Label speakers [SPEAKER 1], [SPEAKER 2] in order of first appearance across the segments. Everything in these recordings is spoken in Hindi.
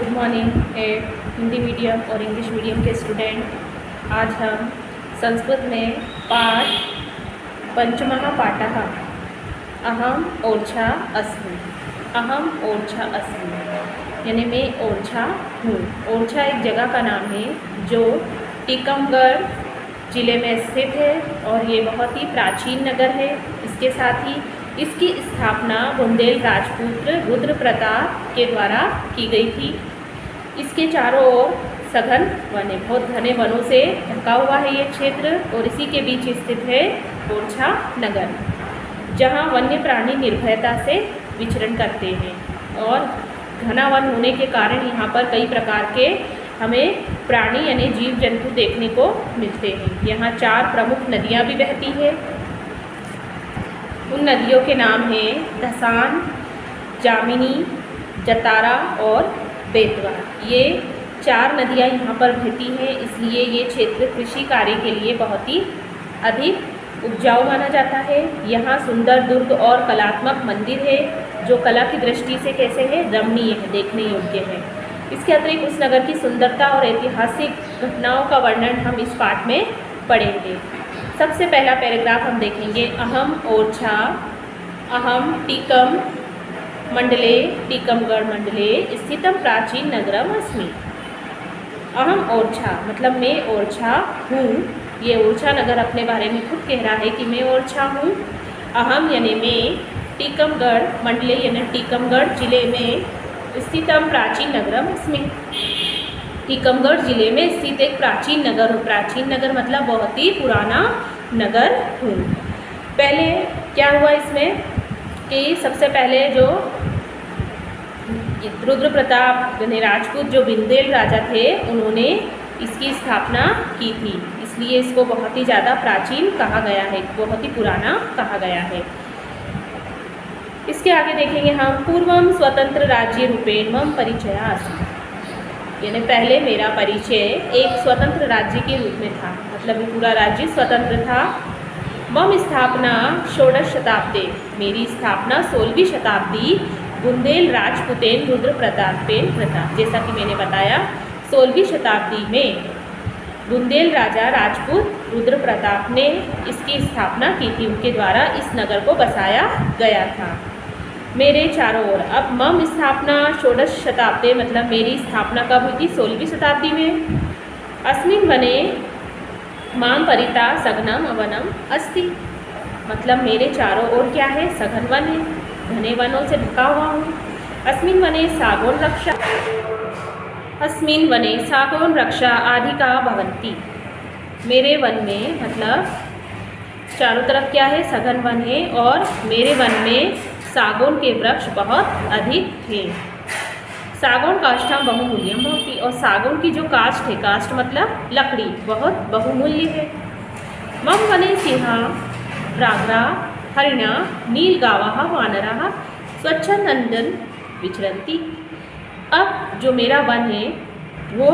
[SPEAKER 1] गुड मॉर्निंग हिंदी मीडियम और इंग्लिश मीडियम के स्टूडेंट। आज हम संस्कृत में पाठ पंचमः पाठः अहम ओरछा अस्मि। अहम ओरछा अस्मि यानी मैं ओरछा हूँ। ओरछा एक जगह का नाम है जो टीकमगढ़ ज़िले में स्थित है और ये बहुत ही प्राचीन नगर है। इसके साथ ही इसकी स्थापना बुंदेल राजपुत्र रुद्र प्रताप के द्वारा की गई थी। इसके चारों ओर सघन वन है, बहुत घने वनों से ढका हुआ है ये क्षेत्र और इसी के बीच स्थित है ओरछा नगर, जहाँ वन्य प्राणी निर्भयता से विचरण करते हैं। और घना वन होने के कारण यहाँ पर कई प्रकार के हमें प्राणी यानी जीव जंतु देखने को मिलते हैं। यहाँ 4 प्रमुख नदियाँ भी बहती है। उन नदियों के नाम हैं धसान, जामिनी, जतारा और बेतवा। ये 4 नदियाँ यहाँ पर बहती हैं, इसलिए ये क्षेत्र कृषि कार्य के लिए बहुत ही अधिक उपजाऊ माना जाता है। यहाँ सुंदर दुर्ग और कलात्मक मंदिर है जो कला की दृष्टि से कैसे है, रमणीय है, देखने योग्य है। इसके अतिरिक्त उस नगर की सुंदरता और ऐतिहासिक घटनाओं का वर्णन हम इस पाठ में पढ़ेंगे। सबसे पहला पैराग्राफ हम देखेंगे। अहम ओरछा, अहम टीकम मंडले, टीकमगढ़ मंडले स्थितम प्राचीन नगरम अस्मि। अहम ओरछा मतलब मैं ओरछा हूँ। ये ओरछा नगर अपने बारे में खुद कह रहा है कि मैं ओरछा हूँ। अहम यानी मैं, टीकमगढ़ मंडले यानी टीकमगढ़ जिले में स्थितम प्राचीन नगरम अस्मि। टीकमगढ़ जिले में स्थित एक प्राचीन नगर हूँ। प्राचीन नगर मतलब बहुत ही पुराना नगर हूँ। पहले क्या हुआ इसमें कि सबसे पहले जो रुद्र प्रताप यानी राजपूत जो बुंदेल राजा थे, उन्होंने इसकी स्थापना की थी, इसलिए इसको बहुत ही ज़्यादा प्राचीन कहा गया है, बहुत ही पुराना कहा गया है। इसके आगे देखेंगे हम। पूर्वम स्वतंत्र राज्य रूपेण मम परिचयास, यानी पहले मेरा परिचय एक स्वतंत्र राज्य के रूप में था, मतलब ये पूरा राज्य स्वतंत्र था। मम स्थापना षोडश शताब्दी, मेरी स्थापना 16वीं शताब्दी बुंदेल राजपुतेन रुद्र प्रतापेन कृता। जैसा कि मैंने बताया 16वीं शताब्दी में बुंदेल राजा राजपूत रुद्र प्रताप ने इसकी स्थापना की थी, उनके द्वारा इस नगर को बसाया गया था। मेरे चारों ओर, अब मम स्थापना षोडश शताब्दी मतलब मेरी स्थापना कब हुई थी, 16वीं शताब्दी में। अस्मिन् वने माम परिता सघनम वनम अस्ति, मतलब मेरे चारों ओर क्या है, सघन वन है, घने वनों से ढका हुआ हूँ। अस्मिन् वने सागौन रक्षा, अस्मिन् वने सागौन रक्षा आधिका भवन्ति, मेरे वन में मतलब चारों तरफ क्या है, सघन वन है और मेरे वन में सागौन के वृक्ष बहुत अधिक थे। सागौन काष्ठम बहुमूल्यम होती, और सागौन की जो काष्ठ है, काष्ठ मतलब लकड़ी, बहुत बहुमूल्य है। मम वने सिंहा व्याघ्रा हरिणा नीलगावाः वानराः स्वच्छंदन विचरन्ति। अब जो मेरा वन है वो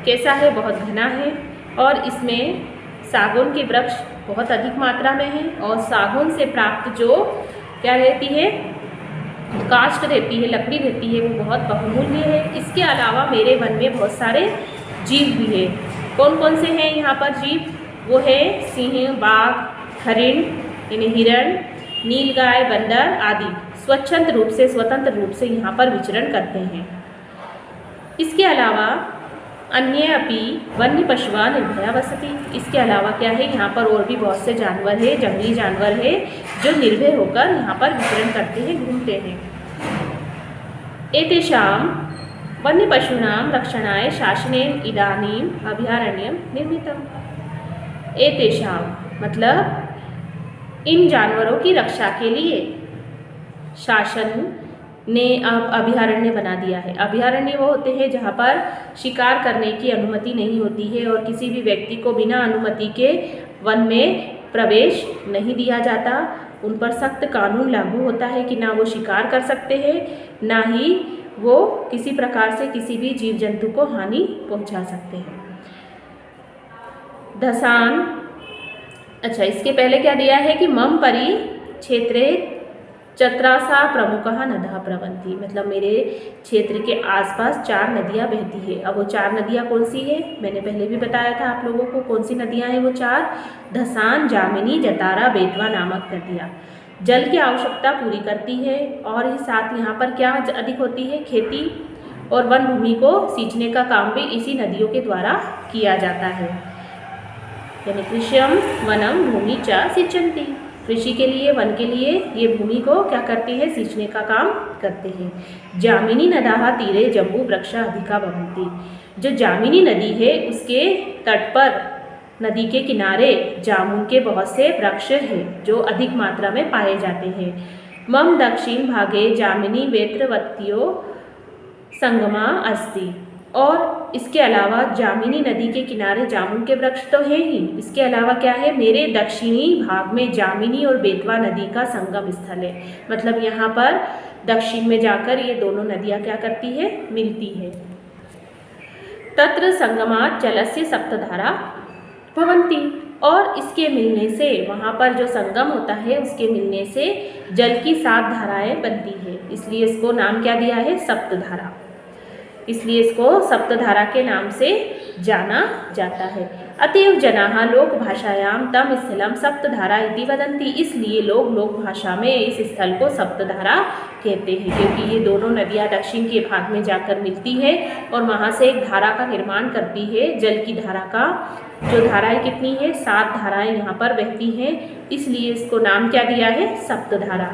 [SPEAKER 1] कैसा है, बहुत घना है और इसमें सागौन के वृक्ष बहुत अधिक मात्रा में है और सागौन से प्राप्त जो क्या रहती है, काष्ठ रहती है, लकड़ी रहती है, वो बहुत बहुमूल्य है। इसके अलावा मेरे वन में बहुत सारे जीव भी है। कौन कौन से हैं यहाँ पर जीव, वो है सिंह, बाघ, हरिण यानी हिरण, नीलगाय, बंदर आदि स्वतंत्र रूप से यहाँ पर विचरण करते हैं। इसके अलावा अन्य अपि वन्य पशुआ निर्भया वसति, इसके अलावा क्या है, यहाँ पर और भी बहुत से जानवर है, जंगली जानवर है जो निर्भय होकर यहाँ पर विचरण करते हैं, घूमते हैं। एतेषां वन्य पशूनां रक्षणाय शासनेन इदानीम अभयारण्यम निर्मितम। एतेषां मतलब इन जानवरों की रक्षा के लिए शासन ने अब अभयारण्य बना दिया है। अभयारण्य वो होते हैं जहाँ पर शिकार करने की अनुमति नहीं होती है और किसी भी व्यक्ति को बिना अनुमति के वन में प्रवेश नहीं दिया जाता। उन पर सख्त कानून लागू होता है कि ना वो शिकार कर सकते हैं, ना ही वो किसी प्रकार से किसी भी जीव जंतु को हानि पहुँचा सकते हैं। धसान, अच्छा इसके पहले क्या दिया है कि मम परि क्षेत्रे चत्रासा प्रमुखः नदः प्रवहन्ति, मतलब मेरे क्षेत्र के आसपास 4 नदियाँ बहती है। अब वो 4 नदियाँ कौन सी है, मैंने पहले भी बताया था आप लोगों को कौन सी नदियाँ हैं वो 4, धसान, जामिनी, जतारा, बेतवा नामक नदियाँ जल की आवश्यकता पूरी करती है। और ही साथ यहाँ पर क्या अधिक होती है, खेती और वन भूमि को सींचने का काम भी इसी नदियों के द्वारा किया जाता है। यानी कृष्यम वनम भूमि च सिंचन्ति, कृषि के लिए वन के लिए ये भूमि को क्या करती है, सींचने का काम करते हैं। जामिनी नदाः तीरे जम्बू वृक्षा अधिका भवन्ति, जो जामिनी नदी है उसके तट पर नदी के किनारे जामुन के बहुत से वृक्ष हैं जो अधिक मात्रा में पाए जाते हैं। मम दक्षिण भागे जामिनी वेत्रवत्यो संगमा अस्ति, और इसके अलावा जामिनी नदी के किनारे जामुन के वृक्ष तो है ही, इसके अलावा क्या है, मेरे दक्षिणी भाग में जामिनी और बेतवा नदी का संगम स्थल है। मतलब यहाँ पर दक्षिण में जाकर ये दोनों नदियाँ क्या करती है, मिलती है। तत्र संगमात् जलस्य सप्तधारा भवन्ति, और इसके मिलने से, वहाँ पर जो संगम होता है उसके मिलने से जल की 7 धाराएं बनती है, इसलिए इसको नाम क्या दिया है, सप्तधारा। इसलिए इसको सप्तधारा के नाम से जाना जाता है। अतएव जनाः लोक भाषायां तम स्थलम सप्तधारा इति वदन्ति, इसलिए लोग लोक भाषा में इस स्थल को सप्तधारा कहते हैं, क्योंकि ये दोनों नदियाँ दक्षिण के भाग में जाकर मिलती है और वहाँ से एक धारा का निर्माण करती है, जल की धारा का। जो धाराएं कितनी है, 7 धाराएं यहाँ पर बहती हैं, इसलिए इसको नाम क्या दिया है, सप्तधारा।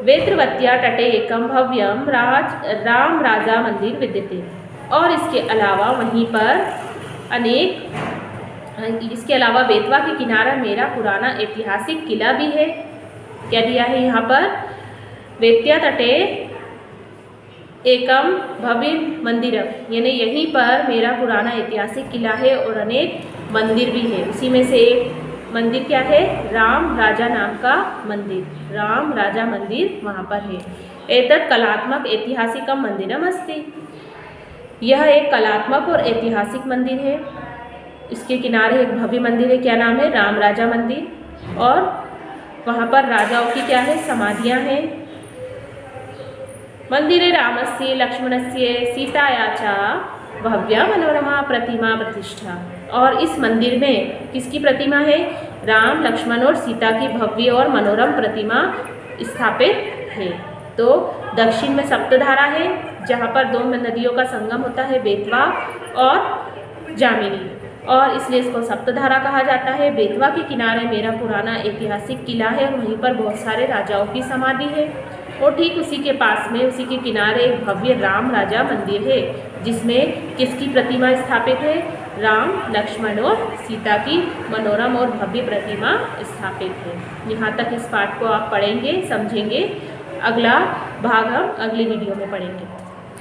[SPEAKER 1] वेत्रवत्या तटे एकम भव्यम राम राजा मंदिर विद्यते, और इसके अलावा वहीं पर इसके अलावा बेतवा के किनारा मेरा पुराना ऐतिहासिक किला भी है। क्या दिया है यहाँ पर, वेत्या तटे एकम भव्य मंदिर, यानी यहीं पर मेरा पुराना ऐतिहासिक किला है और अनेक मंदिर भी है। उसी में से एक मंदिर क्या है, राम राजा नाम का मंदिर, राम राजा मंदिर वहाँ पर है। एतत् कलात्मक ऐतिहासिकम मंदिरम अस्ति, यह एक कलात्मक और ऐतिहासिक मंदिर है। इसके किनारे एक भव्य मंदिर है, क्या नाम है, राम राजा मंदिर, और वहाँ पर राजाओं की क्या है, समाधियाँ हैं। मंदिरे रामस्य लक्ष्मणस्य सीताया च भव्या मनोरमा प्रतिमा प्रतिष्ठा, और इस मंदिर में किसकी प्रतिमा है, राम लक्ष्मण और सीता की भव्य और मनोरम प्रतिमा स्थापित है। तो दक्षिण में सप्तधारा है जहाँ पर 2 नदियों का संगम होता है, बेतवा और जामिनी, और इसलिए इसको सप्तधारा कहा जाता है। बेतवा के किनारे मेरा पुराना ऐतिहासिक किला है और वहीं पर बहुत सारे राजाओं की समाधि है, और ठीक उसी के पास में, उसी के किनारे एक भव्य राम राजा मंदिर है जिसमें किसकी प्रतिमा स्थापित है, राम लक्ष्मण और सीता की मनोरम और भव्य प्रतिमा स्थापित है। यहाँ तक इस पाठ को आप पढ़ेंगे, समझेंगे। अगला भाग हम अगली वीडियो में पढ़ेंगे।